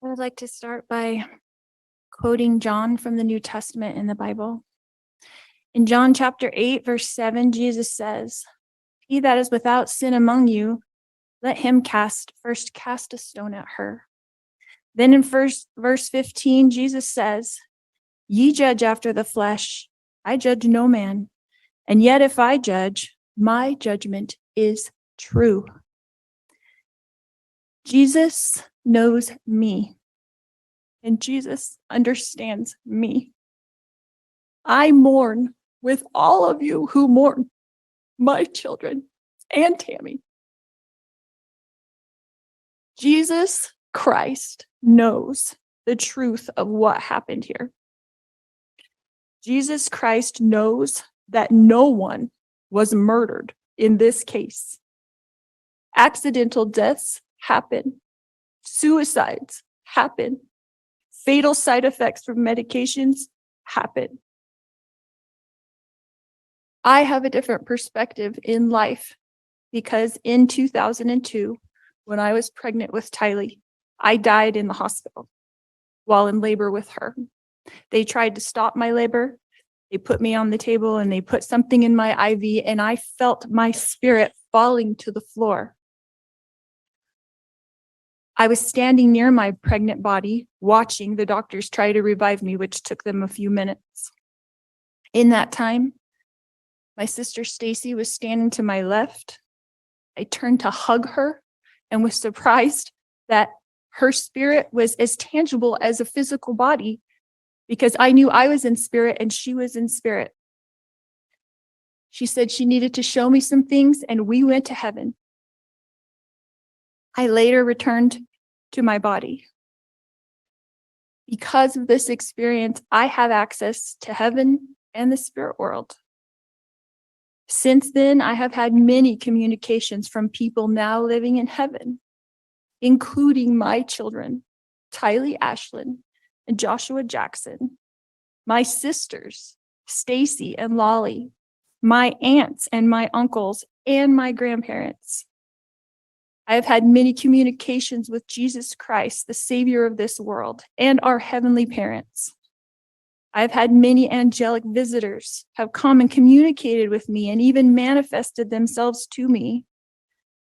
I would like to start by quoting John from the New Testament in the Bible. In John chapter 8, verse 7, Jesus says, "He that is without sin among you, let him first cast a stone at her." Then in verse 15, Jesus says, "Ye judge after the flesh, I judge no man. And yet if I judge, my judgment is true." Jesus knows me, and Jesus understands me. I mourn with all of you who mourn my children and Tammy. Jesus Christ knows the truth of what happened here. Jesus Christ knows that no one was murdered in this case. Accidental deaths happen. Suicides happen. Fatal side effects from medications happen. I have a different perspective in life because in 2002, when I was pregnant with Tylee, I died in the hospital while in labor with her. They tried to stop my labor. They put me on the table and they put something in my IV, and I felt my spirit falling to the floor. I was standing near my pregnant body, watching the doctors try to revive me, which took them a few minutes. In that time, my sister Stacy was standing to my left. I turned to hug her and was surprised that her spirit was as tangible as a physical body, because I knew I was in spirit and she was in spirit. She said she needed to show me some things, and we went to heaven. I later returned to my body. Because of this experience, I have access to heaven and the spirit world. Since then, I have had many communications from people now living in heaven, including my children, Tylee Ashlyn and Joshua Jackson, my sisters, Stacy and Lolly, my aunts and my uncles, and my grandparents. I have had many communications with Jesus Christ, the Savior of this world, and our heavenly parents. I've had many angelic visitors have come and communicated with me and even manifested themselves to me.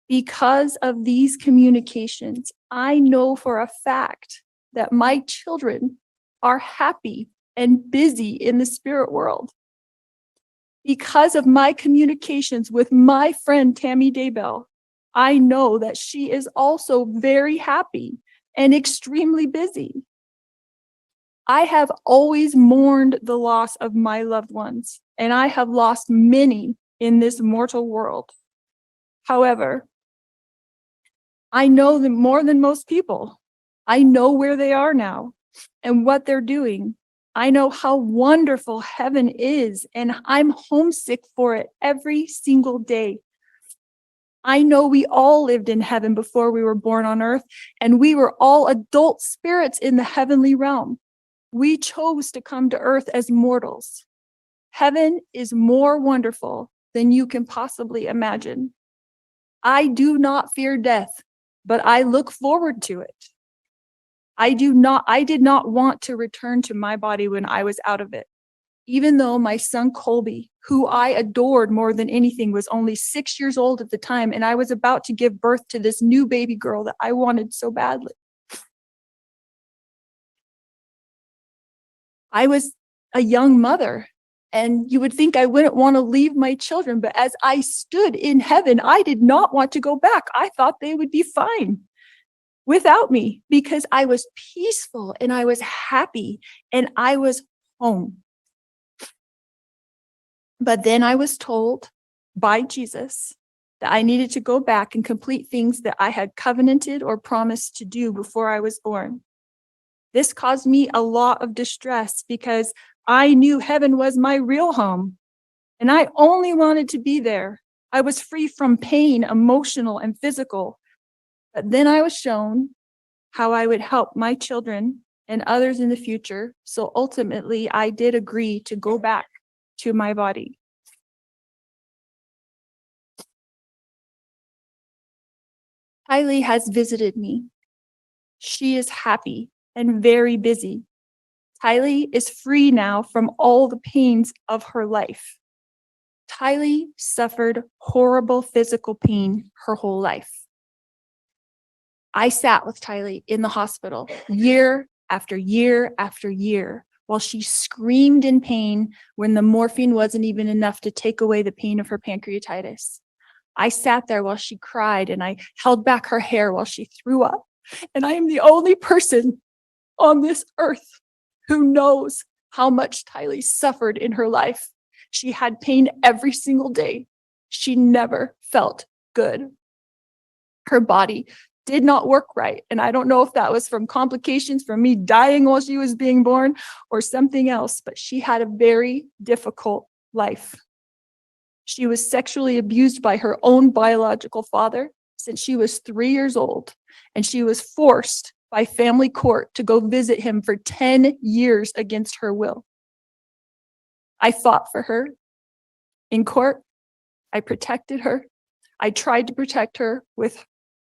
Because of these communications, I know for a fact that my children are happy and busy in the spirit world. Because of my communications with my friend Tammy Daybell, I know that she is also very happy and extremely busy. I have always mourned the loss of my loved ones, and I have lost many in this mortal world. However, I know them more than most people. I know where they are now and what they're doing. I know how wonderful heaven is, and I'm homesick for it every single day. I know we all lived in heaven before we were born on earth, and we were all adult spirits in the heavenly realm. We chose to come to earth as mortals. Heaven is more wonderful than you can possibly imagine. I do not fear death, but I look forward to it. I did not want to return to my body when I was out of it. Even though my son Colby, who I adored more than anything, was only 6 years old at the time, and I was about to give birth to this new baby girl that I wanted so badly. I was a young mother, and you would think I wouldn't want to leave my children, but as I stood in heaven, I did not want to go back. I thought they would be fine without me because I was peaceful and I was happy and I was home. But then I was told by Jesus that I needed to go back and complete things that I had covenanted or promised to do before I was born. This caused me a lot of distress because I knew heaven was my real home, and I only wanted to be there. I was free from pain, emotional and physical. But then I was shown how I would help my children and others in the future. So ultimately, I did agree to go back to my body. Tylee has visited me. She is happy and very busy. Tylee is free now from all the pains of her life. Tylee suffered horrible physical pain her whole life. I sat with Tylee in the hospital year after year after year while she screamed in pain when the morphine wasn't even enough to take away the pain of her pancreatitis. I sat there while she cried and I held back her hair while she threw up. And I am the only person on this earth who knows how much Tylee suffered in her life. She had pain every single day. She never felt good. Her body did not work right. And I don't know if that was from complications from me dying while she was being born or something else, but she had a very difficult life. She was sexually abused by her own biological father since she was 3 years old, and she was forced by family court to go visit him for 10 years against her will. I fought for her in court. I protected her. I tried to protect her with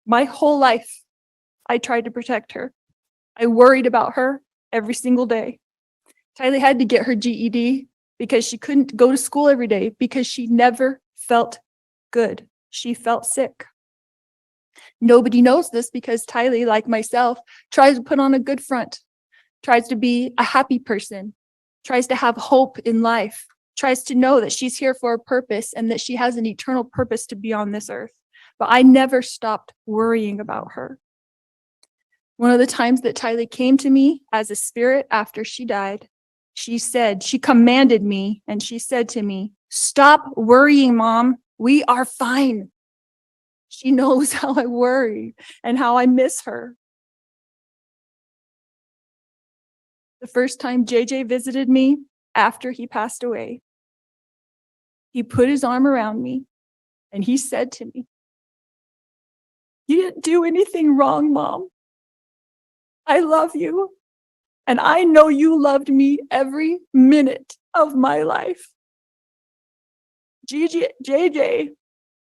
my whole life. I tried to protect her. I worried about her every single day. Tylee had to get her GED because she couldn't go to school every day because she never felt good. She felt sick. Nobody knows this because Tylee, like myself, tries to put on a good front, tries to be a happy person, tries to have hope in life, tries to know that she's here for a purpose and that she has an eternal purpose to be on this earth. But I never stopped worrying about her. One of the times that Tylee came to me as a spirit after she died, she commanded me and she said to me, "Stop worrying, Mom. We are fine." She knows how I worry and how I miss her. The first time JJ visited me after he passed away, he put his arm around me and he said to me, "You didn't do anything wrong, Mom. I love you. And I know you loved me every minute of my life." JJ,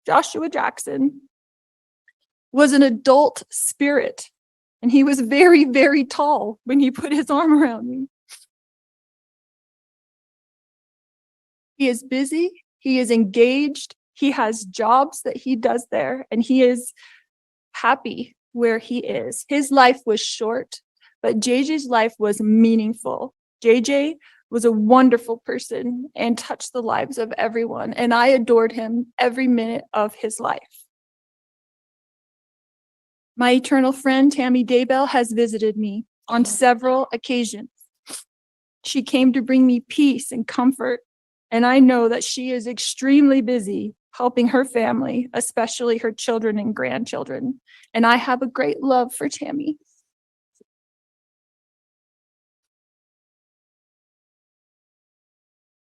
Joshua Jackson, was an adult spirit, and he was very, very tall when he put his arm around me. He is busy, he is engaged, he has jobs that he does there, and he is happy where he is. His life was short, but JJ's life was meaningful. JJ was a wonderful person and touched the lives of everyone, and I adored him every minute of his life. My eternal friend, Tammy Daybell, has visited me on several occasions. She came to bring me peace and comfort, and I know that she is extremely busy helping her family, especially her children and grandchildren. And I have a great love for Tammy.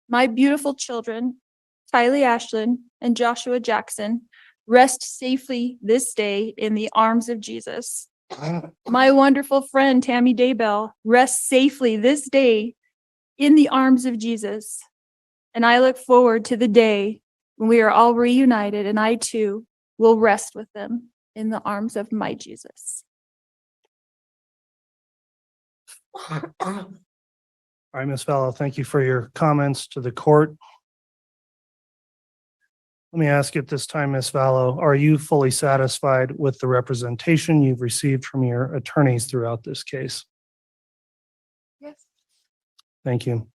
My beautiful children, Tylee Ashlyn and Joshua Jackson, rest safely this day in the arms of Jesus. My wonderful friend, Tammy Daybell, rests safely this day in the arms of Jesus. And I look forward to the day when we are all reunited and I too will rest with them in the arms of my Jesus. All right, Ms. Vallow, thank you for your comments to the court. Let me ask you at this time, Ms. Vallow, are you fully satisfied with the representation you've received from your attorneys throughout this case? Yes. Thank you.